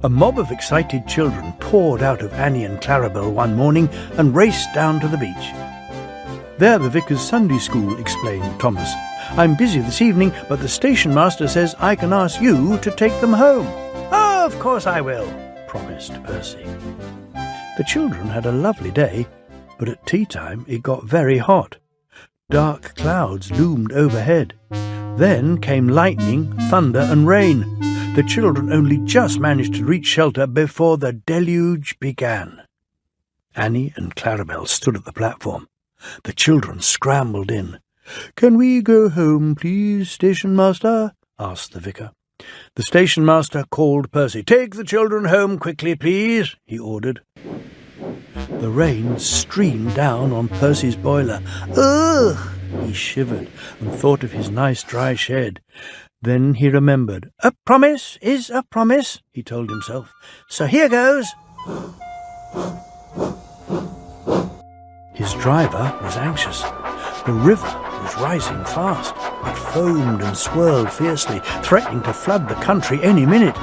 A mob of excited children poured out of Annie and Clarabel one morning and raced down to the beach. "They're the Vicar's Sunday School," explained Thomas. "I'm busy this evening, but the station master says I can ask you to take them home." "Oh, of course I will," promised Percy. The children had a lovely day, but at tea time it got very hot. Dark clouds loomed overhead. Then came lightning, thunder and rain. The children only just managed to reach shelter before the deluge began. Annie and Clarabel stood at the platform. The children scrambled in. "Can we go home, please, station master?" asked the vicar. The station master called Percy. "Take the children home quickly, please," he ordered. The rain streamed down on Percy's boiler. "Ugh!" He shivered and thought of his nice dry shed. Then he remembered. "A promise is a promise," he told himself. "So here goes." His driver was anxious. The river was rising fast. It foamed and swirled fiercely, threatening to flood the country any minute.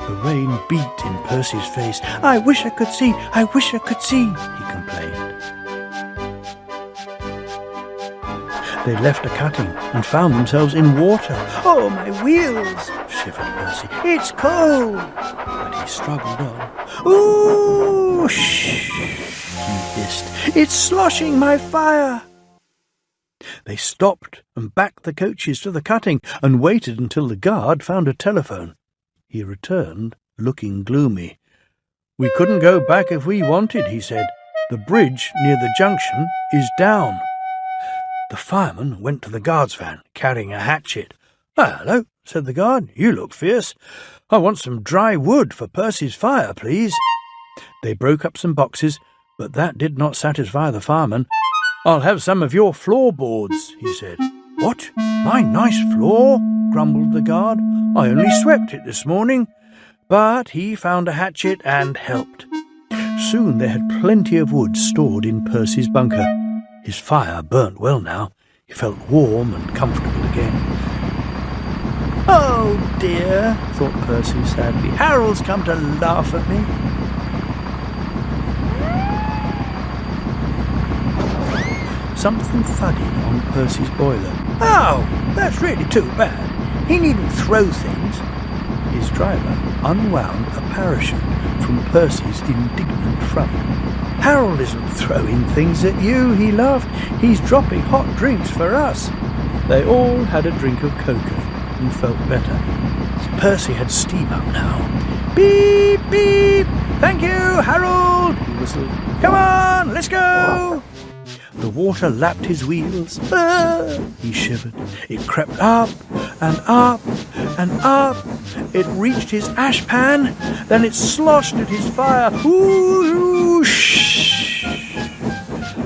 The rain beat in Percy's face. "I wish I could see, I wish I could see," he complained. They left a cutting and found themselves in water. "Oh, my wheels!" shivered Percy. "It's cold!" But he struggled on. "Ooh, shh!" he hissed. "It's sloshing my fire!" They stopped and backed the coaches to the cutting and waited until the guard found a telephone. He returned, looking gloomy. "We couldn't go back if we wanted," he said. "The bridge near the junction is down." The fireman went to the guard's van, carrying a hatchet. "Hello," said the guard. "You look fierce. I want some dry wood for Percy's fire, please." They broke up some boxes, but that did not satisfy the fireman. "I'll have some of your floorboards," he said. "What? My nice floor?" grumbled the guard. "I only swept it this morning." But he found a hatchet and helped. Soon they had plenty of wood stored in Percy's bunker. His fire burnt well now. He felt warm and comfortable again. "Oh dear," thought Percy sadly. "Harold's come to laugh at me." Something thudded on Percy's boiler. "Oh, that's really too bad. He needn't throw things." His driver unwound a parachute from Percy's indignant front. "Harold isn't throwing things at you," he laughed. "He's dropping hot drinks for us." They all had a drink of cocoa and felt better. Percy had steam up now. "Beep, beep! Thank you, Harold!" he whistled. "Come on, let's go!" The water lapped his wheels. "Ah!" he shivered. It crept up and up and up. It reached his ash pan. Then it sloshed at his fire. Ooh, shh!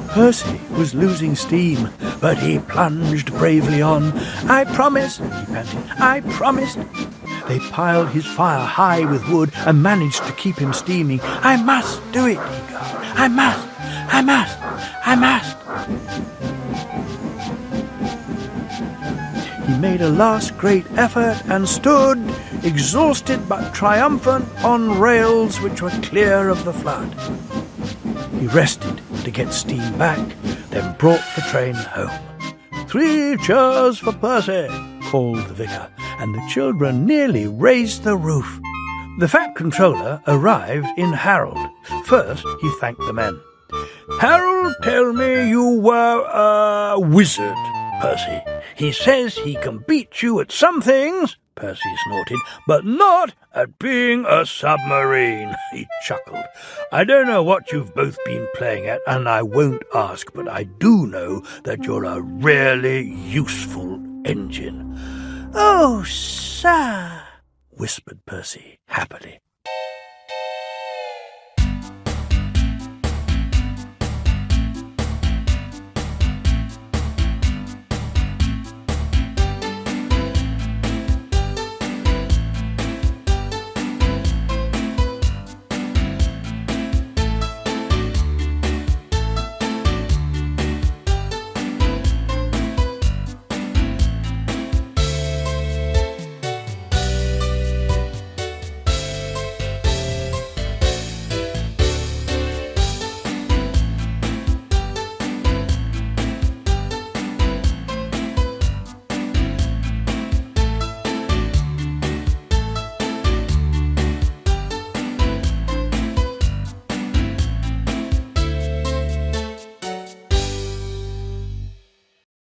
Percy was losing steam, but he plunged bravely on. "I promise," he panted. "I promise." They piled his fire high with wood and managed to keep him steaming. "I must do it," he gasped. "I must! I must! I must!" He made a last great effort and stood, exhausted but triumphant, on rails which were clear of the flood. He rested to get steam back, then brought the train home. "3 cheers for Percy," called the vicar, and the children nearly raised the roof. The Fat Controller arrived in Harold. First, he thanked the men. "Harold told me you were a wizard, Percy. He says he can beat you at some things," Percy snorted, "but not at being a submarine." He chuckled. "I don't know what you've both been playing at, and I won't ask, but I do know that you're a really useful engine." "Oh, sir," whispered Percy happily.